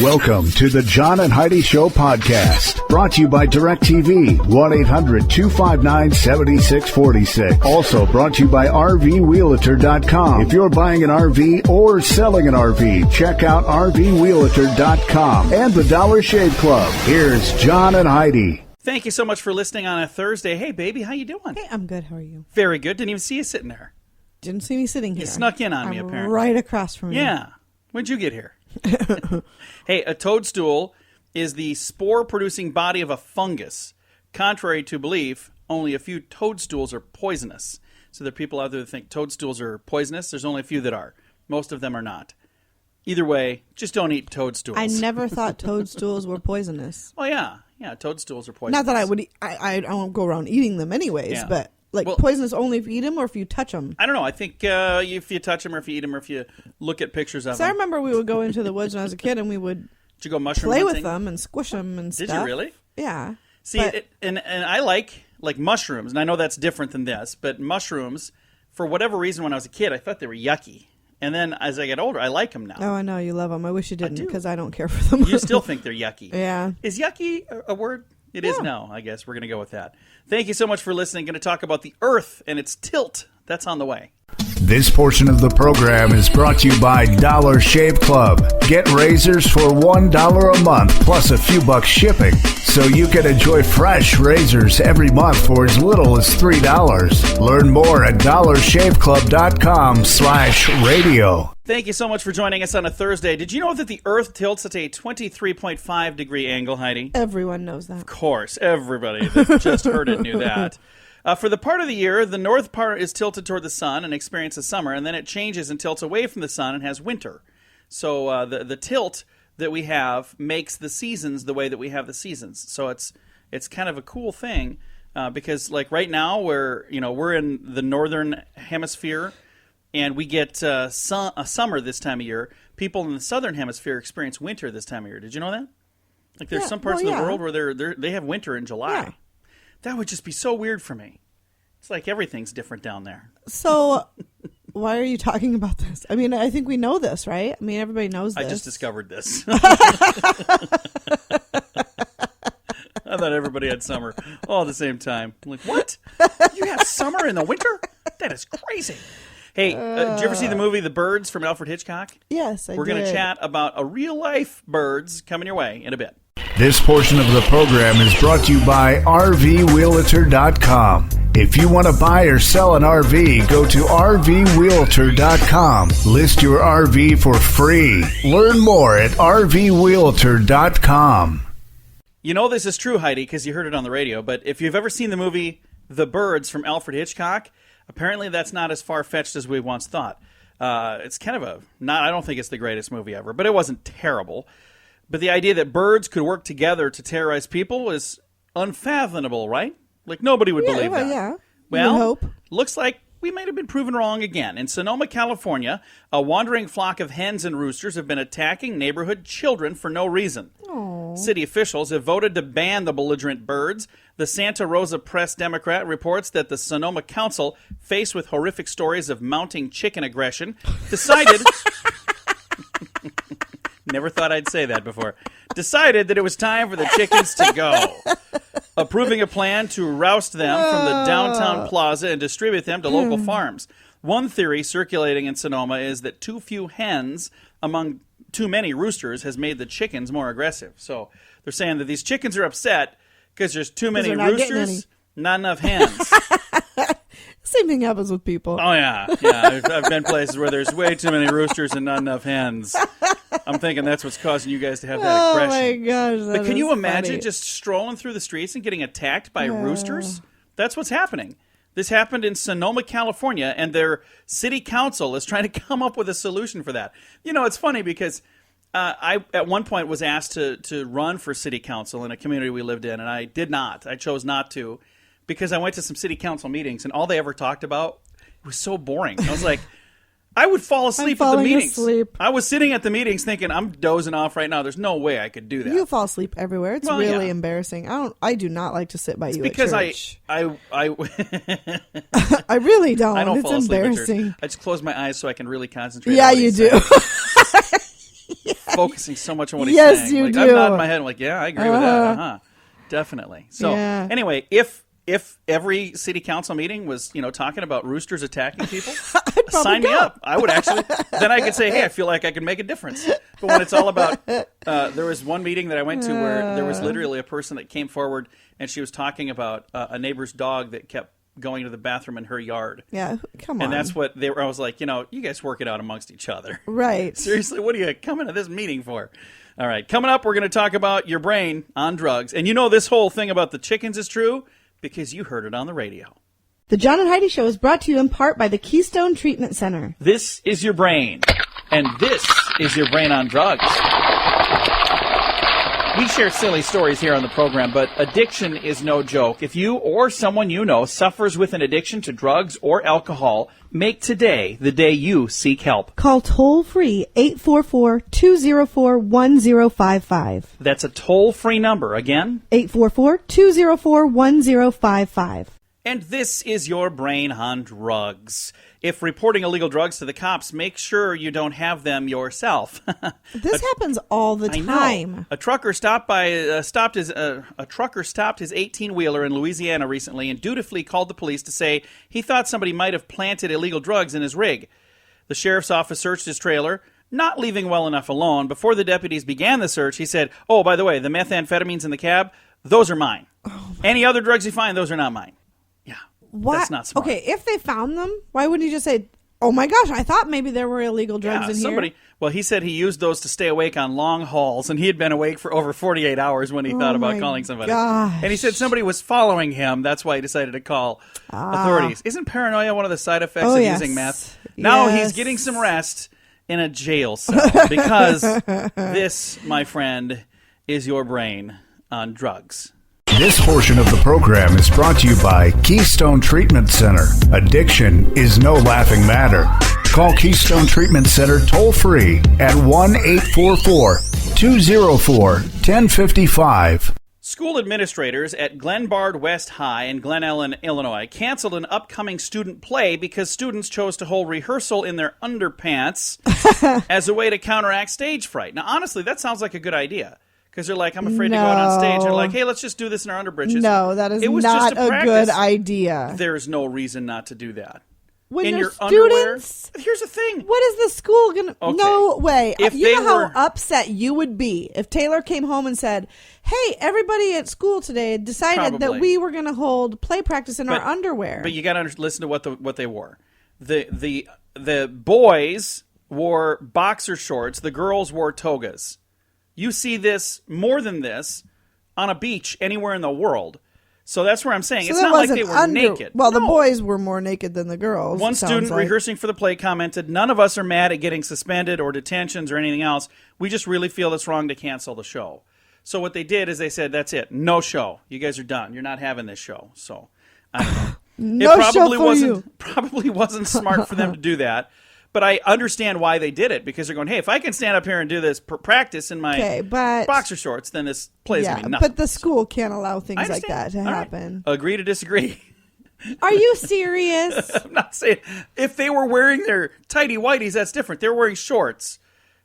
Welcome to the John and Heidi Show podcast, brought to you by DirecTV, 1-800-259-7646. Also brought to you by RVRealtor.com. If you're buying an RV or selling an RV, check out RVRealtor.com and the Dollar Shave Club. Here's John and Heidi. Thank you so much for listening on a Thursday. Hey, baby, how you doing? Hey, I'm good. How are you? Very good. Didn't even see you sitting there. Didn't see me sitting here. You snuck in on me, apparently. Right across from you. Yeah. When'd you get here? Hey, a toadstool is the spore-producing body of a fungus. Contrary to belief, only a few toadstools are poisonous. So there are people out there that think toadstools are poisonous. There's only a few that are. Most of them are not. Either way, just don't eat toadstools. I never thought toadstools were poisonous. Oh, yeah. Yeah, toadstools are poisonous. Not that I would. I won't go around eating them anyways, Yeah. but poisonous only if you eat them or if you touch them. I don't know. I think if you touch them or if you eat them or if you look at pictures of them. I remember we would go into the woods when I was a kid and we would Did you go mushroom play hunting? with them and squish them and stuff. Did you really? Yeah. See, and I like mushrooms, and I know that's different than this, but mushrooms, for whatever reason when I was a kid, I thought they were yucky. And then as I get older, I like them now. Oh, I know. You love them. I wish you didn't because I don't care for them. You still think they're yucky. Yeah. Is yucky a word? It is now, I guess. We're going to go with that. Thank you so much for listening. Going to talk about the Earth and its tilt. That's on the way. This portion of the program is brought to you by Dollar Shave Club. Get razors for $1 a month plus a few bucks shipping, so you can enjoy fresh razors every month for as little as $3. Learn more at dollarshaveclub.com/radio. Thank you so much for joining us on a Thursday. Did you know that the Earth tilts at a 23.5 degree angle, Heidi? Everyone knows that. Of course. Everybody that just heard it knew that. For the part of the year, the north part is tilted toward the sun and experiences summer, and then it changes and tilts away from the sun and has winter. So the tilt that we have makes the seasons the way that we have the seasons. So it's kind of a cool thing because like right now we're in the northern hemisphere and we get a summer this time of year. People in the southern hemisphere experience winter this time of year. Did you know that? Like there's some parts of the world where they have winter in July. Yeah. That would just be so weird for me. It's like everything's different down there. So, why are you talking about this? I mean, I think we know this, right? I mean, everybody knows this. I just discovered this. I thought everybody had summer all at the same time. I'm like, what? You have summer in the winter? That is crazy. Hey, did you ever see the movie The Birds from Alfred Hitchcock? Yes, I did. We're going to chat about a real-life birds coming your way in a bit. This portion of the program is brought to you by RVRealtor.com. If you want to buy or sell an RV, go to RVRealtor.com. List your RV for free. Learn more at RVRealtor.com. You know this is true, Heidi, because you heard it on the radio, but if you've ever seen the movie The Birds from Alfred Hitchcock, apparently that's not as far-fetched as we once thought. It's kind of I don't think it's the greatest movie ever, but it wasn't terrible. But the idea that birds could work together to terrorize people is unfathomable, right? Like, nobody would believe that. Yeah. Well, hope. Looks like we might have been proven wrong again. In Sonoma, California, a wandering flock of hens and roosters have been attacking neighborhood children for no reason. Aww. City officials have voted to ban the belligerent birds. The Santa Rosa Press Democrat reports that the Sonoma Council, faced with horrific stories of mounting chicken aggression, decided... Never thought I'd say that before. Decided that it was time for the chickens to go. Approving a plan to roust them from the downtown plaza and distribute them to local farms. One theory circulating in Sonoma is that too few hens among too many roosters has made the chickens more aggressive. So they're saying that these chickens are upset because there's too many roosters, not enough hens. Same thing happens with people. Oh, yeah. Yeah, I've been places where there's way too many roosters and not enough hens. I'm thinking that's what's causing you guys to have that aggression. Oh, my gosh. But can you imagine funny. just strolling through the streets and getting attacked by roosters? That's what's happening. This happened in Sonoma, California, and their city council is trying to come up with a solution for that. You know, it's funny because I, at one point, was asked to run for city council in a community we lived in, and I did not. I chose not to because I went to some city council meetings, and all they ever talked about was so boring. I was like... I would fall asleep at the meetings. I was sitting at the meetings thinking, I'm dozing off right now. There's no way I could do that. You fall asleep everywhere. It's really embarrassing. I do not like to sit by you because at church. I I really don't. I don't It's fall asleep at church. embarrassing. I just close my eyes so I can really concentrate. Yeah, you do. focusing so much on what he's Yes, saying. you like, do. I'm nodding my head. I'm like, yeah, I agree with that. Definitely. So anyway, if every city council meeting was, talking about roosters attacking people, sign me up. I would actually. Then I could say, hey, I feel like I can make a difference. But when it's all about, there was one meeting that I went to where there was literally a person that came forward and she was talking about a neighbor's dog that kept going to the bathroom in her yard. Yeah, come on. And that's what they were. I was like, you guys work it out amongst each other. Right. Seriously, what are you coming to this meeting for? All right, coming up, we're going to talk about your brain on drugs. And this whole thing about the chickens is true because you heard it on the radio. The John and Heidi Show is brought to you in part by the Keystone Treatment Center. This is your brain, and this is your brain on drugs. We share silly stories here on the program, but addiction is no joke. If you or someone you know suffers with an addiction to drugs or alcohol, make today the day you seek help. Call toll-free 844-204-1055. That's a toll-free number. Again? 844-204-1055. And this is your brain on drugs. If reporting illegal drugs to the cops, make sure you don't have them yourself. This happens all the time. I know. A trucker stopped his 18-wheeler in Louisiana recently and dutifully called the police to say he thought somebody might have planted illegal drugs in his rig. The sheriff's office searched his trailer, not leaving well enough alone. Before the deputies began the search, he said, "Oh, by the way, the methamphetamines in the cab, those are mine. Any other drugs you find, those are not mine." Yeah. What? That's not smart. Okay, if they found them, why wouldn't you just say, "Oh my gosh, I thought maybe there were illegal drugs in here"? Well, he said he used those to stay awake on long hauls, and he had been awake for over 48 hours when he thought about calling somebody. Gosh. And he said somebody was following him. That's why he decided to call authorities. Isn't paranoia one of the side effects of using meth? Now he's getting some rest in a jail cell because this, my friend, is your brain on drugs. This portion of the program is brought to you by Keystone Treatment Center. Addiction is no laughing matter. Call Keystone Treatment Center toll-free at 1-844-204-1055. School administrators at Glenbard West High in Glen Ellen, Illinois, canceled an upcoming student play because students chose to hold rehearsal in their underpants as a way to counteract stage fright. Now, honestly, that sounds like a good idea. Because they're like, I'm afraid to go out on stage. They're like, hey, let's just do this in our underbritches. No, that is not a good idea. There's no reason not to do that. When in your underwear. students, here's the thing. What is the school going to... Okay. No way. If you know they how were- upset you would be if Taylor came home and said, hey, everybody at school today decided that Probably. we were going to hold play practice in our underwear. But you got to listen to what they wore. The boys wore boxer shorts. The girls wore togas. You see this more than this on a beach anywhere in the world. So that's where I'm saying. It's not like they were naked. Well, No. the boys were more naked than the girls. One it sounds student like. rehearsing for the play commented, "None of us are mad at getting suspended or detentions or anything else. We just really feel it's wrong to cancel the show." So what they did is they said, "That's it. No show. You guys are done. You're not having this show." So I don't know. No show for you. Probably wasn't smart for them to do that. But I understand why they did it, because they're going, hey, if I can stand up here and do this practice in my boxer shorts, then this plays going to be nothing. But the school can't allow things like that to happen. Right. Agree to disagree. Are you serious? I'm not saying. If they were wearing their tighty whities, that's different. They're wearing shorts,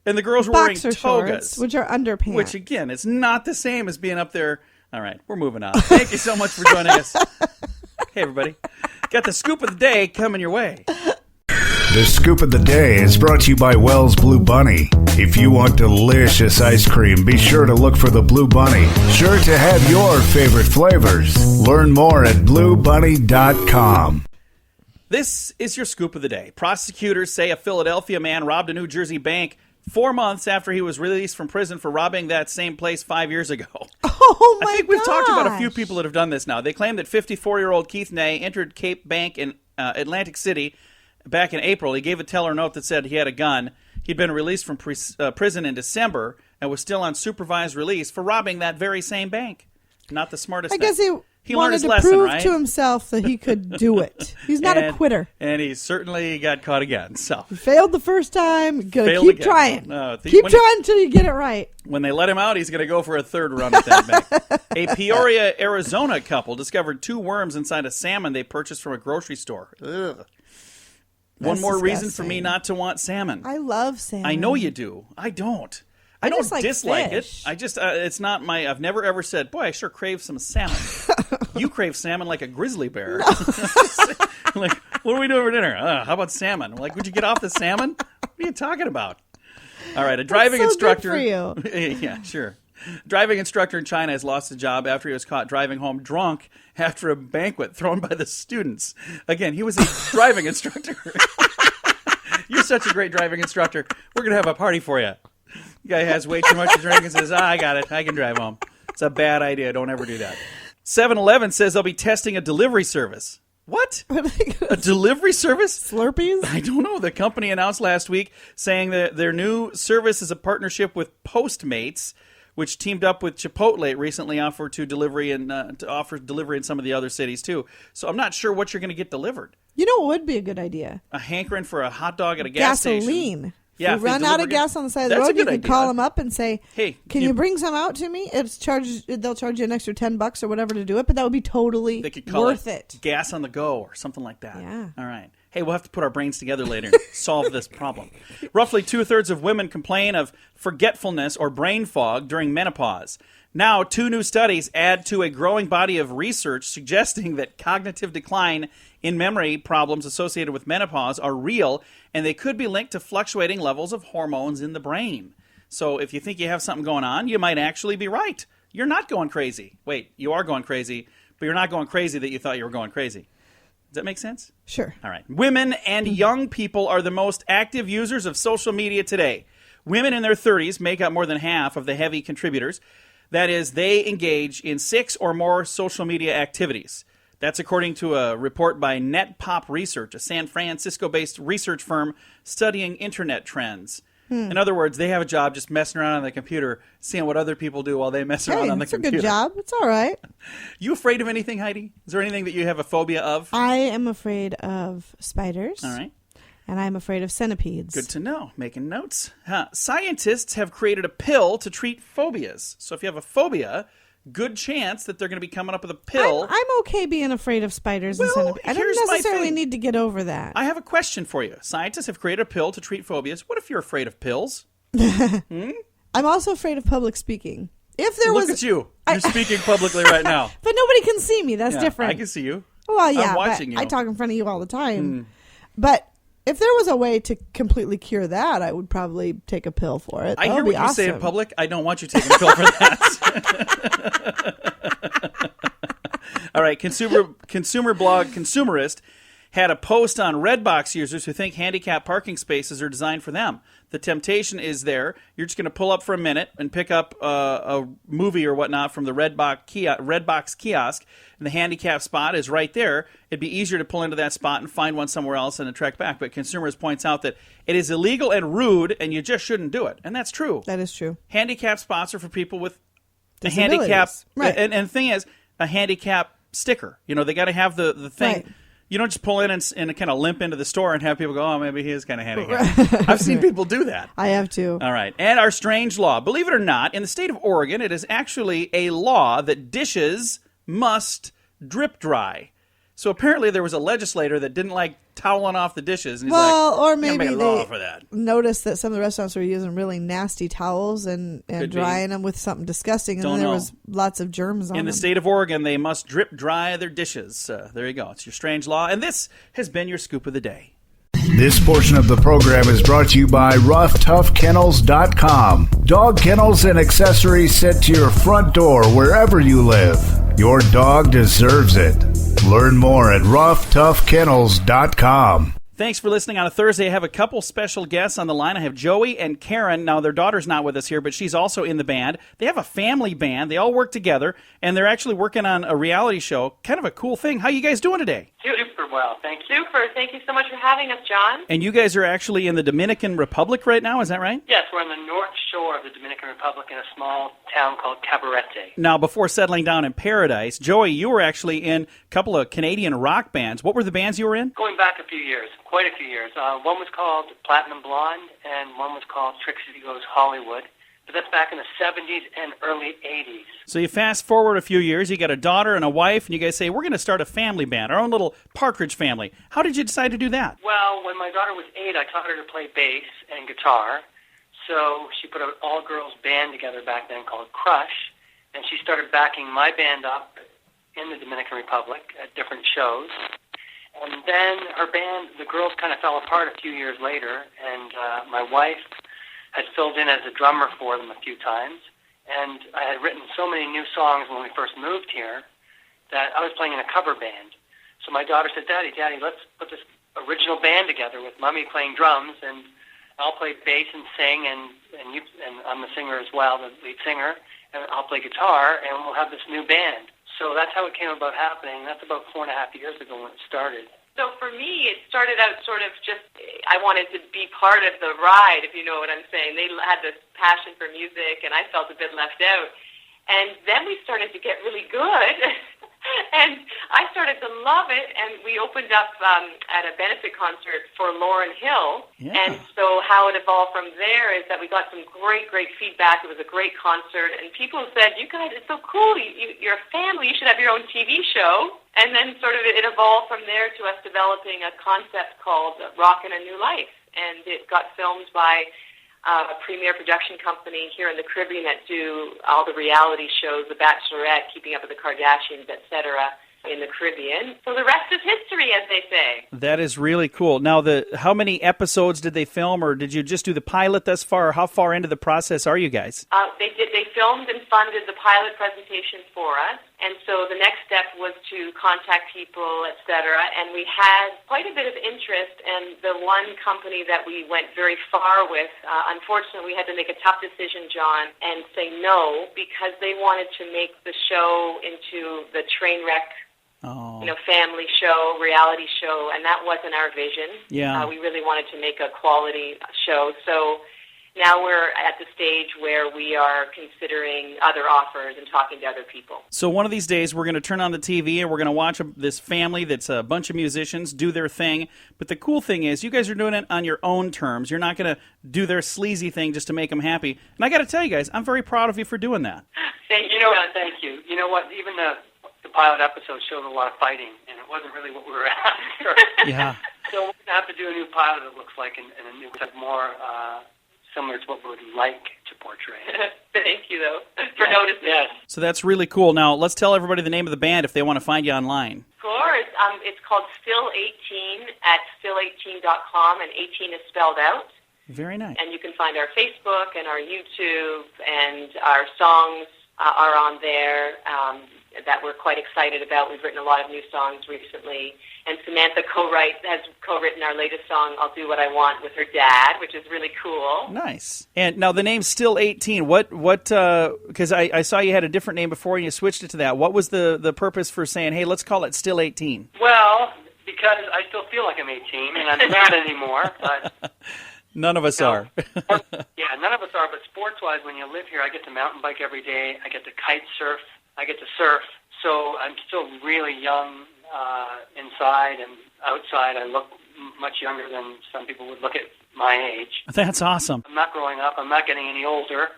and the girls were wearing Boxer togas, shorts, which are underpants. Which, again, it's not the same as being up there. All right, we're moving on. Thank you so much for joining us. Hey, everybody. Got the scoop of the day coming your way. The Scoop of the Day is brought to you by Wells Blue Bunny. If you want delicious ice cream, be sure to look for the Blue Bunny. Sure to have your favorite flavors. Learn more at bluebunny.com. This is your Scoop of the Day. Prosecutors say a Philadelphia man robbed a New Jersey bank 4 months after he was released from prison for robbing that same place 5 years ago. Oh, my I think we've talked about a gosh. few people that have done this now. They claim that 54-year-old Keith Ney entered Cape Bank in Atlantic City back in April. He gave a teller note that said he had a gun. He'd been released from prison in December and was still on supervised release for robbing that very same bank. Not the smartest thing. I guess he learned wanted his to lesson, prove right? to himself that he could do it. He's not a quitter. And he certainly got caught again. So Failed the first time. Gonna Failed keep again. trying. No, keep trying until you get it right. When they let him out, he's going to go for a third run at that bank. A Peoria, Arizona couple discovered 2 worms inside a salmon they purchased from a grocery store. Ugh. One more reason for me not to want salmon. I love salmon. I know you do. I don't. I don't just like dislike fish. it. I just, it's not my, I've never ever said, boy, I sure crave some salmon. You crave salmon like a grizzly bear. Like, what are we doing for dinner? How about salmon? Like, would you get off the salmon? What are you talking about? All right, a driving That's so instructor. good for you. Yeah, sure. Driving instructor in China has lost his job after he was caught driving home drunk after a banquet thrown by the students. Again, he was a driving instructor. You're such a great driving instructor. We're going to have a party for you. The guy has way too much to drink and says, I got it. I can drive home. It's a bad idea. Don't ever do that. 7-Eleven says they'll be testing a delivery service. What? A delivery service? Slurpees? I don't know. The company announced last week saying that their new service is a partnership with Postmates, which teamed up with Chipotle recently offered to delivery and to offer delivery in some of the other cities too. So I'm not sure what you're going to get delivered. You know what would be a good idea? A hankering for a hot dog at a gas station. Gasoline. Yeah, if you run out of gas on the side of the That's a road, you good can idea. call them up and say, Hey, can you bring some out to me? They'll charge you an extra $10 or whatever to do it, but that would be totally They could call worth it. gas on the go or something like that. Yeah. All right. Hey, we'll have to put our brains together later and solve this problem. Roughly 2/3 of women complain of forgetfulness or brain fog during menopause. Now, 2 new studies add to a growing body of research suggesting that cognitive decline in memory problems associated with menopause are real, and they could be linked to fluctuating levels of hormones in the brain. So if you think you have something going on, you might actually be right. You're not going crazy. Wait, you are going crazy, but you're not going crazy that you thought you were going crazy. Does that make sense? Sure. All right. Women and young people are the most active users of social media today. Women in their 30s make up more than half of the heavy contributors. That is, they engage in 6 or more social media activities. That's according to a report by NetPop Research, a San Francisco-based research firm studying internet trends. In other words, they have a job just messing around on the computer, seeing what other people do while they mess around on the it's computer. a good job. It's all right. You afraid of anything, Heidi? Is there anything that you have a phobia of? I am afraid of spiders. All right. And I'm afraid of centipedes. Good to know. Making notes. Scientists have created a pill to treat phobias. So if you have a phobia, good chance that they're going to be coming up with a pill. I'm okay being afraid of spiders and Well, centipedes. I here's don't my necessarily thing. need to get over that. I have a question for you. Scientists have created a pill to treat phobias. What if you're afraid of pills? I'm also afraid of public speaking. If there Look was, at you. You're speaking publicly right now. but nobody can see me. That's Yeah, different. I can see you. Well, yeah, I'm watching but you. I talk in front of you all the time. But if there was a way to completely cure that, I would probably take a pill for it. I That hear would what be you say in awesome. public. I don't want you taking a pill for that. All right, consumer blog Consumerist had a post on Redbox users who think handicapped parking spaces are designed for them. The temptation is there. You're just going to pull up for a minute and pick up a movie or whatnot from the Redbox kiosk, and the handicap spot is right there. It'd be easier to pull into that spot and find one somewhere else and then trek back. But Consumers points out that it is illegal and rude, and you just shouldn't do it. And that's true. That is true. Handicap spots are for people with a Disabilities. handicap. Right. And the thing is, a handicap sticker. You know, they got to have the thing. Right. You don't just pull in and kind of limp into the store and have people go, oh, maybe he is kind of handicapped. I've seen people do that. I have too. All right. And our strange law. Believe it or not, in the state of Oregon, it is actually a law that dishes must drip dry. So apparently there was a legislator that didn't like toweling off the dishes. And he's Well, like, or "I'm gonna maybe make a law they for that." noticed that some of the restaurants were using really nasty towels and Could be. drying them with something disgusting, and Don't then there know. was lots of germs on In them. the state of Oregon, they must drip dry their dishes. There you go. It's your strange law. And this has been your scoop of the day. This portion of the program is brought to you by RoughToughKennels.com. Dog kennels and accessories sent to your front door wherever you live. Your dog deserves it. Learn more at RoughToughKennels.com. Thanks for listening on a Thursday. I have a couple special guests on the line. I have Joey and Karen. Now, their daughter's not with us here, but she's also in the band. They have a family band. They all work together, and they're actually working on a reality show. Kind of a cool thing. How you guys doing today? Super well, thank you. Super. Thank you so much for having us, John. And you guys are actually in the Dominican Republic right now, is that right? Yes, we're on the north shore of the Dominican Republic in a small town called Cabarete. Now, before settling down in Paradise, Joey, you were actually in a couple of Canadian rock bands. What were the bands you were in? Going back a few years, quite a few years. One was called Platinum Blonde, and one was called Trixie Goes Hollywood. But that's back in the 70s and early 80s. So you fast forward a few years, you got a daughter and a wife, and you guys say, we're going to start a family band, our own little Partridge family. How did you decide to do that? Well, when my daughter was 8, I taught her to play bass and guitar. so she put an all-girls band together back then called Crush, and she started backing my band up in the Dominican Republic at different shows. And then her band, the girls, kind of fell apart a few years later, and my wife had filled in as a drummer for them a few times. And I had written so many new songs when we first moved here that I was playing in a cover band. So my daughter said, Daddy, let's put this original band together with Mommy playing drums, and I'll play bass and sing, and I'm the singer as well, the lead singer, and I'll play guitar, and we'll have this new band. So that's how it came about happening. That's about 4.5 years ago when it started. So for me, it started out sort of just, I wanted to be part of the ride, if you know what I'm saying. They had this passion for music, and I felt a bit left out. And then we started to get really good, and I started to love it, and we opened up at a benefit concert for Lauryn Hill. Yeah. And so how it evolved from there is that we got some great feedback. It was a great concert, and people said, you guys, it's so cool. You're a family. You should have your own TV show. And then sort of it evolved from there to us developing a concept called Rockin' a New Life. And it got filmed by a premier production company here in the Caribbean that do all the reality shows, The Bachelorette, Keeping Up with the Kardashians, etc., in the Caribbean. So the rest is history, as they say. That is really cool. Now, how many episodes did they film, or did you just do the pilot thus far? Or how far into the process are you guys? They filmed and funded the pilot presentation for us, and so the next step was to contact people, etc., and we had quite a bit of interest, and the one company that we went very far with, unfortunately, we had to make a tough decision, John, and say no, because they wanted to make the show into the train wreck family show, reality show, and that wasn't our vision. Yeah. We really wanted to make a quality show. So now we're at the stage where we are considering other offers and talking to other people. So one of these days we're going to turn on the TV and we're going to watch this family that's a bunch of musicians do their thing. But the cool thing is you guys are doing it on your own terms. You're not going to do their sleazy thing just to make them happy. And I got to tell you guys, I'm very proud of you for doing that. Thank you. Thank you. You know what? Even the pilot episode showed a lot of fighting, and it wasn't really what we were after. Yeah. So we're going to have to do a new pilot, it looks like, and a new more similar to what we would like to portray. Thank you, though, for noticing. Yes. So that's really cool. Now, let's tell everybody the name of the band if they want to find you online. Of course. It's called Still18 at still18.com, and 18 is spelled out. Very nice. And you can find our Facebook and our YouTube, and our songs are on there that we're quite excited about. We've written a lot of new songs recently, and Samantha has co-written our latest song, I'll Do What I Want, with her dad, which is really cool. Nice. And now the name's Still18. What? Because I saw you had a different name before and you switched it to that. What was the purpose for saying, hey, let's call it Still18? Well, because I still feel like I'm 18, and I'm not anymore, but... None of us are. Yeah, none of us are, but sports-wise, when you live here, I get to mountain bike every day, I get to kite surf, I get to surf, so I'm still really young inside, and outside I look much younger than some people would look at my age. That's awesome. I'm not growing up, I'm not getting any older.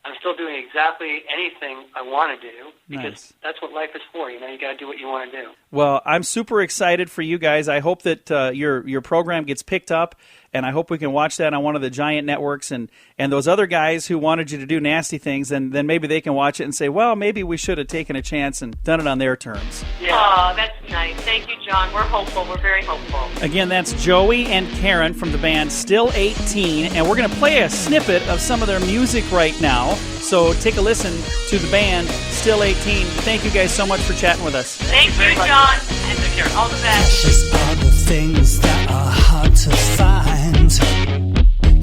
I'm still doing exactly anything I want to do, because that's what life is for. You got to do what you want to do. Well, I'm super excited for you guys. I hope that your program gets picked up, and I hope we can watch that on one of the giant networks. And those other guys who wanted you to do nasty things, and then maybe they can watch it and say, well, maybe we should have taken a chance and done it on their terms. Yeah. Oh, that's nice. Thank you, John. We're hopeful. We're very hopeful. Again, that's Joey and Karen from the band Still18, and we're going to play a snippet of some of their music right now. So take a listen to the band Still18. Thank you guys so much for chatting with us. Thank you, John. And take care. All the best. Precious are the things that are hard to find.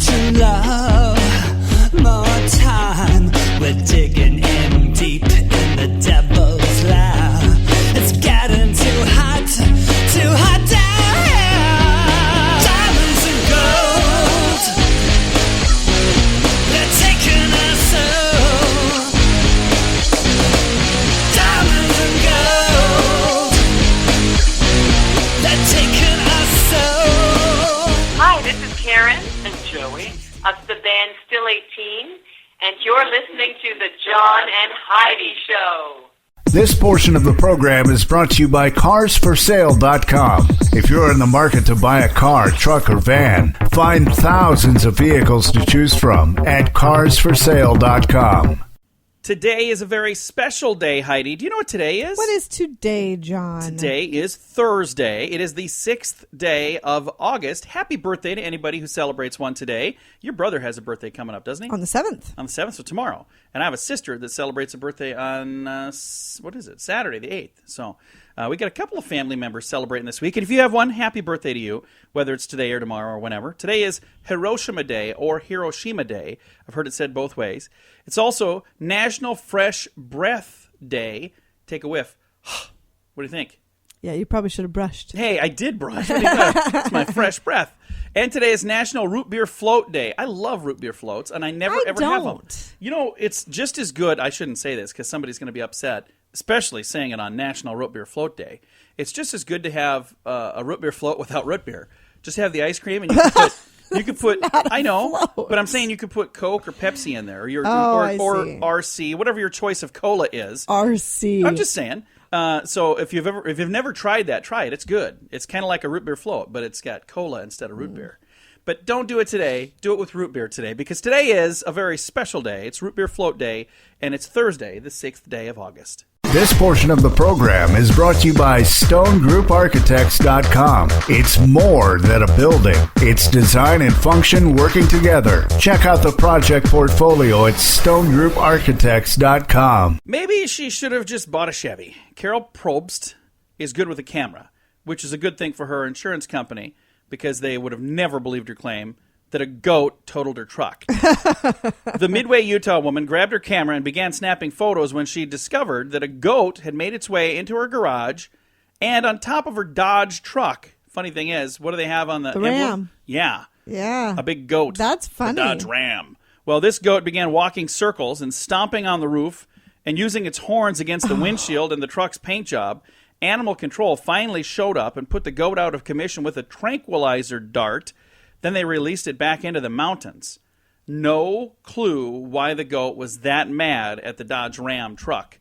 To love, more time. We're digging in deep in the devil's lair. It's getting too hot down here. Diamonds and gold, they're taking our soul. Diamonds and gold, they're taking our soul. Hi, this is Karen And Joey. of the band Still18, and you're listening to the John and Heidi Show. This portion of the program is brought to you by CarsForSale.com. If you're in the market to buy a car, truck, or van, find thousands of vehicles to choose from at CarsForSale.com. Today is a very special day, Heidi. Do you know what today is? What is today, John? Today is Thursday. It is the 6th day of August. Happy birthday to anybody who celebrates one today. Your brother has a birthday coming up, doesn't he? On the 7th. On the 7th, so tomorrow. And I have a sister that celebrates a birthday on, Saturday, the 8th. So we got a couple of family members celebrating this week. And if you have one, happy birthday to you, whether it's today or tomorrow or whenever. Today is Hiroshima Day or Hiroshima Day. I've heard it said both ways. It's also National Fresh Breath Day. Take a whiff. What do you think? Yeah, you probably should have brushed. Hey, I did brush. What do you think? It's my fresh breath. And today is National Root Beer Float Day. I love root beer floats, and I never ever have them. You know, it's just as good. I shouldn't say this because somebody's going to be upset, especially saying it on National Root Beer Float Day. It's just as good to have a root beer float without root beer. Just have the ice cream, and you could put. I know, float. but I'm saying you could put Coke or Pepsi in there, or I or see. RC, whatever your choice of cola is. RC. I'm just saying. So if you've never tried that, try it. It's good. It's kind of like a root beer float, but it's got cola instead of root beer. But don't do it today. Do it with root beer today, because today is a very special day. It's Root Beer Float Day, and it's Thursday, the 6th day of August. This portion of the program is brought to you by StoneGroupArchitects.com. It's more than a building. It's design and function working together. Check out the project portfolio at StoneGroupArchitects.com. Maybe she should have just bought a Chevy. Carol Probst is good with a camera, which is a good thing for her insurance company, because they would have never believed her claim that a goat totaled her truck. The Midway, Utah woman grabbed her camera and began snapping photos when she discovered that a goat had made its way into her garage and on top of her Dodge truck. Funny thing is, what do they have on the Ram. emblem? Yeah. Yeah. A big goat. That's funny. The Dodge Ram. Well, this goat began walking circles and stomping on the roof and using its horns against the windshield and the truck's paint job. Animal Control finally showed up and put the goat out of commission with a tranquilizer dart. Then they released it back into the mountains. No clue why the goat was that mad at the Dodge Ram truck.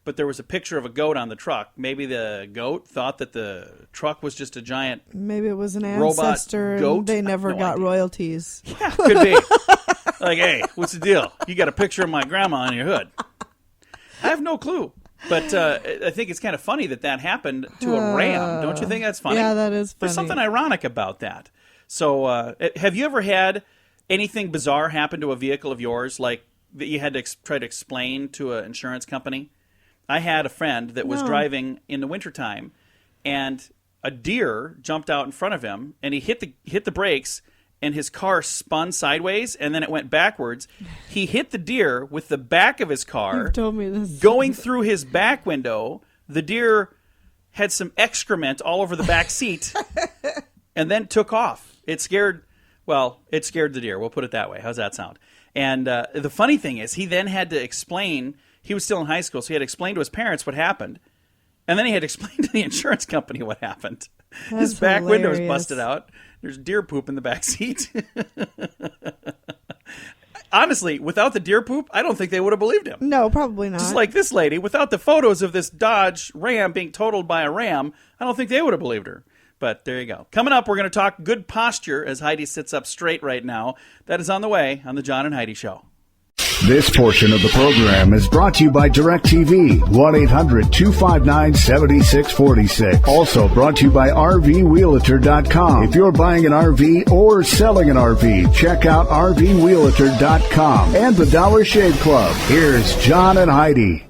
But there was a picture of a goat on the truck. Maybe the goat thought that the truck was just a giant Maybe it was an robot ancestor goat. and they never No got idea. royalties. Yeah, could be. Like, hey, what's the deal? You got a picture of my grandma on your hood. I have no clue. But I think it's kind of funny that happened to a ram. Don't you think that's funny? Yeah, that is funny. There's something ironic about that. So have you ever had anything bizarre happen to a vehicle of yours, like that you had to try to explain to an insurance company? I had a friend that was driving in the wintertime, and a deer jumped out in front of him, and he hit the brakes, and his car spun sideways, and then it went backwards. He hit the deer with the back of his car. You've told me this. Going through his back window. The deer had some excrement all over the back seat and then took off. It scared the deer. We'll put it that way. How's that sound? And the funny thing is, he then had to explain. He was still in high school, so he had to explain to his parents what happened. And then he had to explain to the insurance company what happened. His back window was busted out. There's deer poop in the back seat. Honestly, without the deer poop, I don't think they would have believed him. No, probably not. Just like this lady, without the photos of this Dodge Ram being totaled by a ram, I don't think they would have believed her. But there you go. Coming up, we're going to talk good posture as Heidi sits up straight right now. That is on the way on the John and Heidi Show. This portion of the program is brought to you by DirecTV, 1-800-259-7646. Also brought to you by RVWheelator.com. If you're buying an RV or selling an RV, check out RVWheelator.com and the Dollar Shave Club. Here's John and Heidi.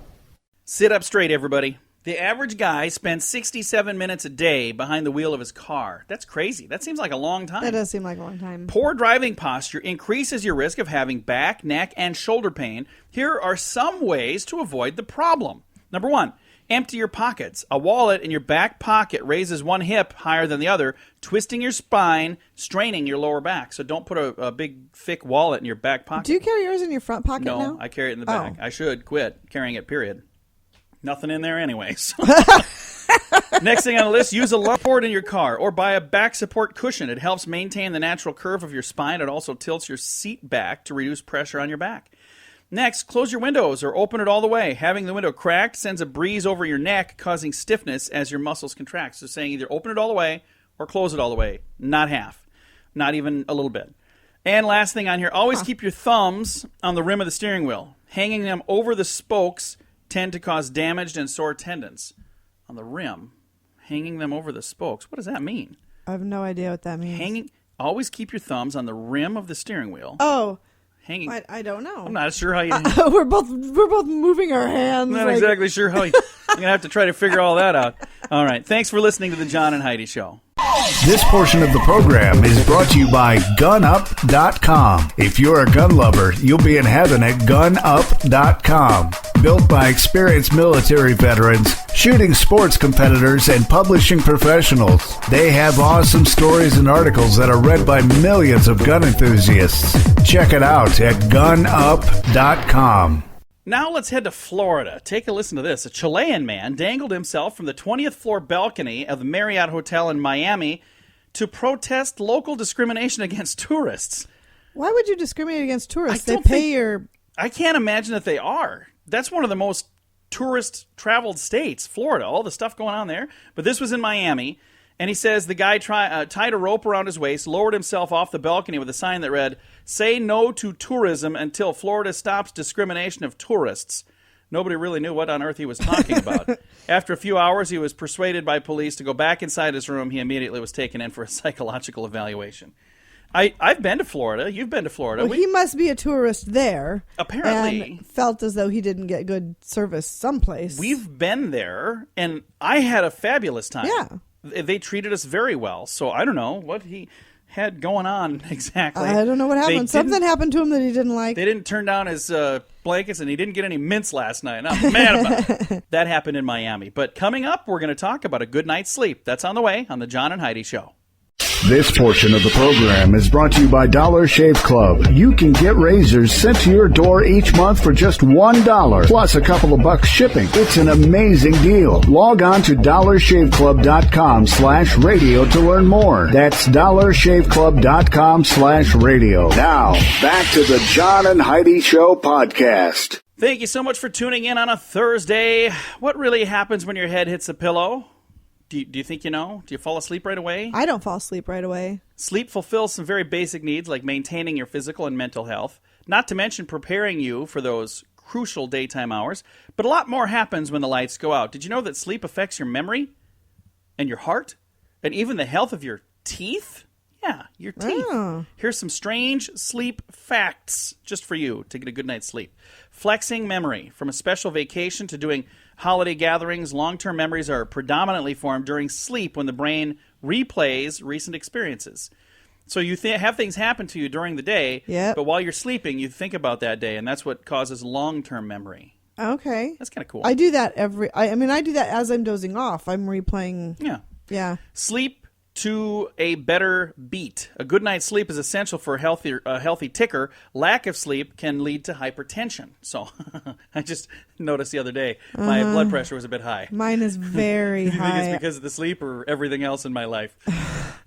Sit up straight, everybody. The average guy spends 67 minutes a day behind the wheel of his car. That's crazy. That seems like a long time. That does seem like a long time. Poor driving posture increases your risk of having back, neck, and shoulder pain. Here are some ways to avoid the problem. Number 1, empty your pockets. A wallet in your back pocket raises one hip higher than the other, twisting your spine, straining your lower back. So don't put a big, thick wallet in your back pocket. Do you carry yours in your front pocket No, now? I carry it in the back. Oh. I should quit carrying it, period. Nothing in there anyways. Next thing on the list, use a lumbar support in your car or buy a back support cushion. It helps maintain the natural curve of your spine. It also tilts your seat back to reduce pressure on your back. Next, close your windows or open it all the way. Having the window cracked sends a breeze over your neck, causing stiffness as your muscles contract. So saying either open it all the way or close it all the way, not half, not even a little bit. And last thing on here, always keep your thumbs on the rim of the steering wheel. Hanging them over the spokes tend to cause damaged and sore tendons. On the rim, hanging them over the spokes. What does that mean? I have no idea what that means. Always keep your thumbs on the rim of the steering wheel. Oh, hanging. I don't know. I'm not sure how you. We're both moving our hands. I'm not exactly sure how. I'm gonna have to try to figure all that out. All right. Thanks for listening to the John and Heidi Show. This portion of the program is brought to you by GunUp.com. If you're a gun lover, you'll be in heaven at GunUp.com. Built by experienced military veterans, shooting sports competitors, and publishing professionals. They have awesome stories and articles that are read by millions of gun enthusiasts. Check it out at GunUp.com. Now let's head to Florida. Take a listen to this. A Chilean man dangled himself from the 20th floor balcony of the Marriott Hotel in Miami to protest local discrimination against tourists. Why would you discriminate against tourists? I can't imagine that they are. That's one of the most tourist-traveled states, Florida, all the stuff going on there. But this was in Miami, and he says the guy tied a rope around his waist, lowered himself off the balcony with a sign that read, "Say no to tourism until Florida stops discrimination of tourists." Nobody really knew what on earth he was talking about. After a few hours, he was persuaded by police to go back inside his room. He immediately was taken in for a psychological evaluation. I've been to Florida. You've been to Florida. Well, he must be a tourist there. Apparently. And felt as though he didn't get good service someplace. We've been there, and I had a fabulous time. Yeah. They treated us very well. So I don't know what he had going on exactly. I don't know what happened. Something happened to him that he didn't like. They didn't turn down his blankets, and he didn't get any mints last night. I'm mad about it. That happened in Miami. But coming up, we're going to talk about a good night's sleep. That's on the way on the John and Heidi Show. This portion of the program is brought to you by Dollar Shave Club. You can get razors sent to your door each month for just $1, plus a couple of bucks shipping. It's an amazing deal. Log on to dollarshaveclub.com/radio to learn more. That's dollarshaveclub.com/radio. Now, back to the John and Heidi Show podcast. Thank you so much for tuning in on a Thursday. What really happens when your head hits a pillow? Do you think you know? Do you fall asleep right away? I don't fall asleep right away. Sleep fulfills some very basic needs like maintaining your physical and mental health, not to mention preparing you for those crucial daytime hours. But a lot more happens when the lights go out. Did you know that sleep affects your memory and your heart and even the health of your teeth? Yeah, your teeth. Oh. Here's some strange sleep facts just for you to get a good night's sleep. Flexing memory. From a special vacation to doing holiday gatherings, long-term memories are predominantly formed during sleep when the brain replays recent experiences. So you have things happen to you during the day, but while you're sleeping, you think about that day, and that's what causes long-term memory. Okay. That's kind of cool. I do that I do that as I'm dozing off. I'm replaying. Yeah. Yeah. Sleep to a better beat. A good night's sleep is essential for a healthy ticker. Lack of sleep can lead to hypertension. So I just noticed the other day my blood pressure was a bit high. Mine is very You high. think it's because of the sleep or everything else in my life?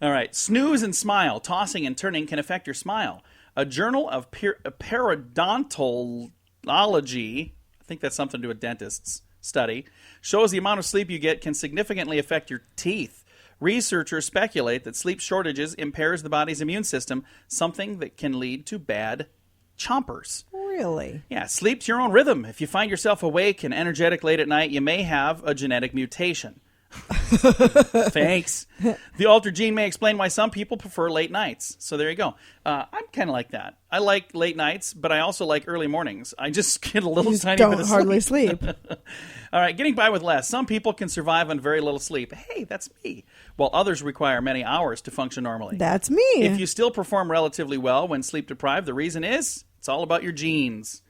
All right. Snooze and smile. Tossing and turning can affect your smile. A journal of periodontology, I think that's something to do with dentists, study, shows the amount of sleep you get can significantly affect your teeth. Researchers speculate that sleep shortages impairs the body's immune system, something that can lead to bad chompers. Really? Yeah, sleep to your own rhythm. If you find yourself awake and energetic late at night, you may have a genetic mutation. Thanks. The altered gene may explain why some people prefer late nights. So there you go. I'm kind of like that. I like late nights, but I also like early mornings. I just get a little tiny bit of sleep. Don't hardly sleep. All right, getting by with less. Some people can survive on very little sleep. Hey, that's me. While others require many hours to function normally. That's me. If you still perform relatively well when sleep deprived, the reason is it's all about your genes.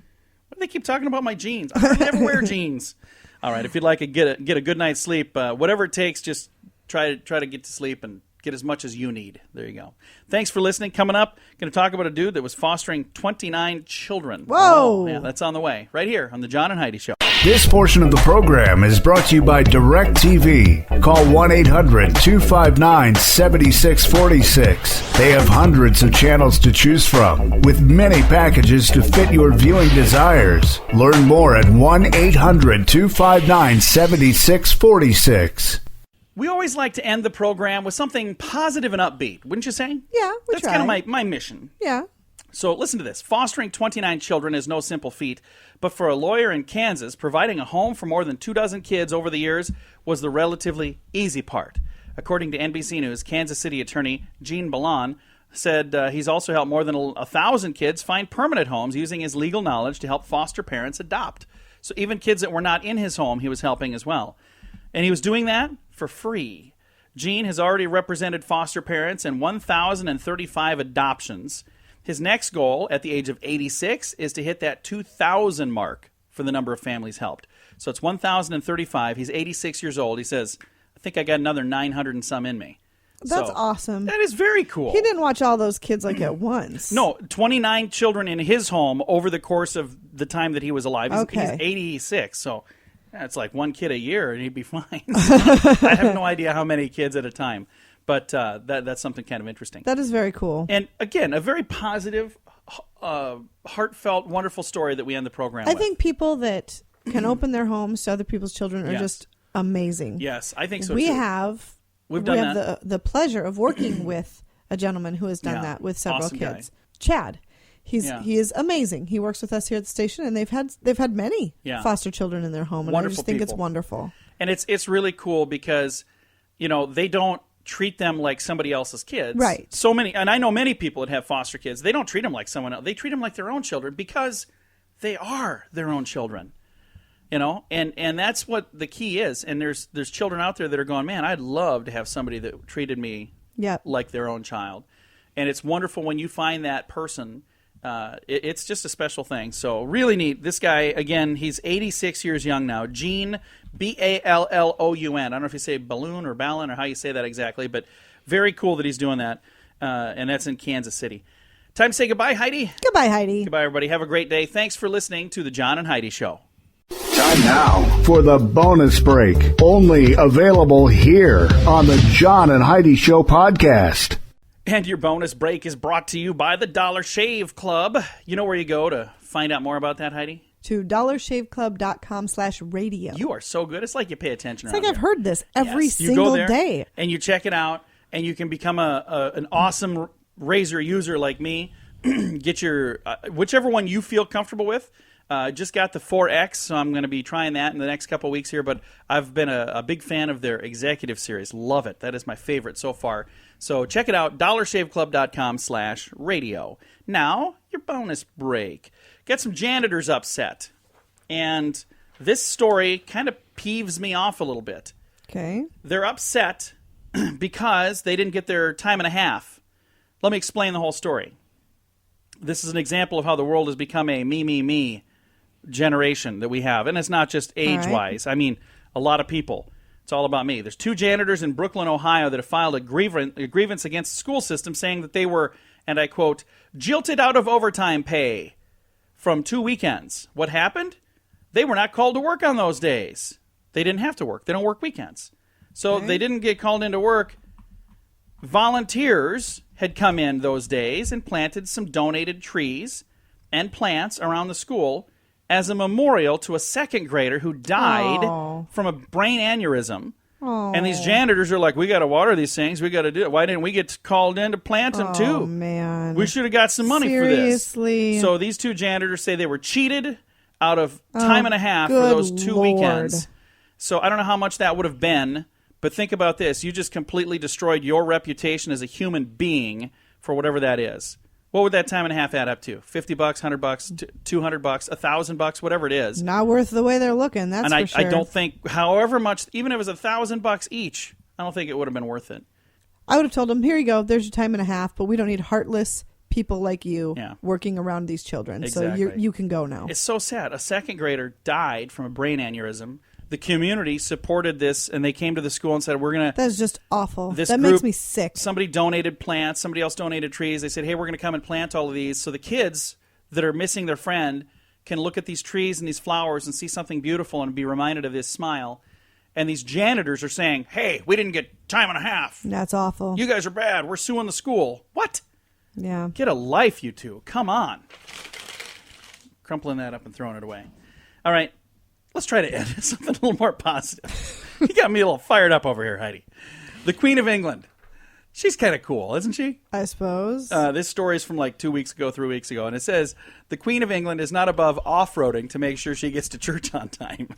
Why do they keep talking about my genes? I never wear jeans. All right, if you'd like to get a good night's sleep, whatever it takes, just try to get to sleep and get as much as you need. There you go. Thanks for listening. Coming up, going to talk about a dude that was fostering 29 children. Whoa. Oh, yeah, that's on the way. Right here on the John and Heidi Show. This portion of the program is brought to you by DirecTV. Call 1-800-259-7646. They have hundreds of channels to choose from, with many packages to fit your viewing desires. Learn more at 1-800-259-7646. We always like to end the program with something positive and upbeat, wouldn't you say? Yeah, That's kind of my mission. Yeah. So listen to this. Fostering 29 children is no simple feat, but for a lawyer in Kansas, providing a home for more than 24 kids over the years was the relatively easy part. According to NBC News, Kansas City attorney Gene Bolin said he's also helped more than 1,000 kids find permanent homes using his legal knowledge to help foster parents adopt. So even kids that were not in his home, he was helping as well. And he was doing that for free. Gene has already represented foster parents in 1,035 adoptions. His next goal at the age of 86 is to hit that 2,000 mark for the number of families helped. So it's 1,035. He's 86 years old. He says, I think I got another 900 and some in me. That's awesome. That is very cool. He didn't watch all those kids like at once. No, 29 children in his home over the course of the time that he was alive. He's 86, so it's like one kid a year and he'd be fine. I have no idea how many kids at a time. But that's something kind of interesting. That is very cool. And again, a very positive, heartfelt, wonderful story that we end the program with. I think people that can open their homes to other people's children are just amazing. Yes, I think so we too. We've done the pleasure of working with a gentleman who has done that with several awesome kids. Guy. Chad. He is amazing. He works with us here at the station, and they've had many foster children in their home, and wonderful I just think people. It's wonderful. And it's really cool because they don't treat them like somebody else's kids. Right. So many, and I know many people that have foster kids, they don't treat them like someone else. They treat them like their own children because they are their own children. And that's what the key is. And there's children out there that are going, man, I'd love to have somebody that treated me like their own child. And it's wonderful when you find that person. It's just a special thing. So really neat. This guy, again, he's 86 years young now. Gene, Balloun. I don't know if you say balloon or Ballon or how you say that exactly, but very cool that he's doing that. And that's in Kansas City. Time to say goodbye, Heidi. Goodbye, Heidi. Goodbye, everybody. Have a great day. Thanks for listening to the John and Heidi Show. Time now for the bonus break. Only available here on the John and Heidi Show podcast. And your bonus break is brought to you by the Dollar Shave Club. You know where you go to find out more about that, Heidi? To dollarshaveclub.com/radio. You are so good. It's like you pay attention. It's like here. I've heard this every You single go there day. And you check it out, and you can become an awesome razor user like me. Get your whichever one you feel comfortable with. Just got the 4X, so I'm going to be trying that in the next couple of weeks here. But I've been a big fan of their executive series. Love it. That is my favorite so far. So check it out, dollarshaveclub.com/radio. Now, your bonus break. Got some janitors upset. And this story kind of peeves me off a little bit. Okay. They're upset because they didn't get their time and a half. Let me explain the whole story. This is an example of how the world has become a me generation that we have. And it's not just age-wise. Right. I mean, a lot of people. It's all about me. There's 2 janitors in Brooklyn, Ohio that have filed a grievance against the school system saying that they were, and I quote, jilted out of overtime pay from 2 weekends. What happened? They were not called to work on those days. They didn't have to work. They don't work weekends. So they didn't get called into work. Volunteers had come in those days and planted some donated trees and plants around the school as a memorial to a 2nd grader who died from a brain aneurysm. Aww. And these janitors are like, we got to water these things. We got to do it. Why didn't we get called in to plant them too? Oh, man. We should have got some money Seriously? for this. So these 2 janitors say they were cheated out of time and a half for those 2 weekends. So I don't know how much that would have been, but think about this. You just completely destroyed your reputation as a human being for whatever that is. What would that time and a half add up to? $50, $100, $200, $1,000, whatever it is. Not worth the way they're looking, that's for sure. I don't think, however much, even if it was $1,000 each, I don't think it would have been worth it. I would have told them, here you go, there's your time and a half, but we don't need heartless people like you working around these children. Exactly. So you can go now. It's so sad. A 2nd grader died from a brain aneurysm the community supported this, and they came to the school and said, we're going to... That's just awful. This that group, makes me sick. Somebody donated plants. Somebody else donated trees. They said, hey, we're going to come and plant all of these. So the kids that are missing their friend can look at these trees and these flowers and see something beautiful and be reminded of this smile. And these janitors are saying, hey, we didn't get time and a half. That's awful. You guys are bad. We're suing the school. What? Yeah. Get a life, you two. Come on. Crumpling that up and throwing it away. All right. Let's try to end something a little more positive. You got me a little fired up over here, Heidi. The Queen of England. She's kind of cool, isn't she? I suppose. This story is from like 2 weeks ago, 3 weeks ago, and it says, the Queen of England is not above off-roading to make sure she gets to church on time.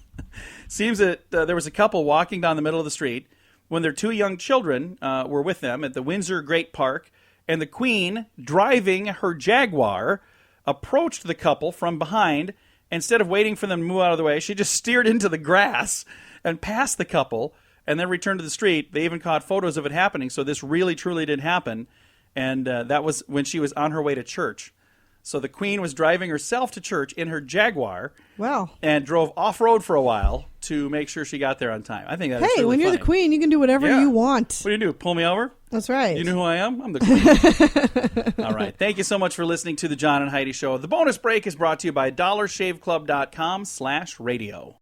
Seems that there was a couple walking down the middle of the street when their 2 young children were with them at the Windsor Great Park, and the Queen, driving her Jaguar, approached the couple from behind. Instead of waiting for them to move out of the way, she just steered into the grass and passed the couple and then returned to the street. They even caught photos of it happening, so this really, truly did happen. And that was when she was on her way to church. So the Queen was driving herself to church in her Jaguar. Wow. And drove off-road for a while to make sure she got there on time. I think that is really when you're funny. the Queen, you can do whatever you want. What do? Pull me over? That's right. You know who I am? I'm the Queen. All right. Thank you so much for listening to the John and Heidi Show. The bonus break is brought to you by DollarShaveClub.com/radio.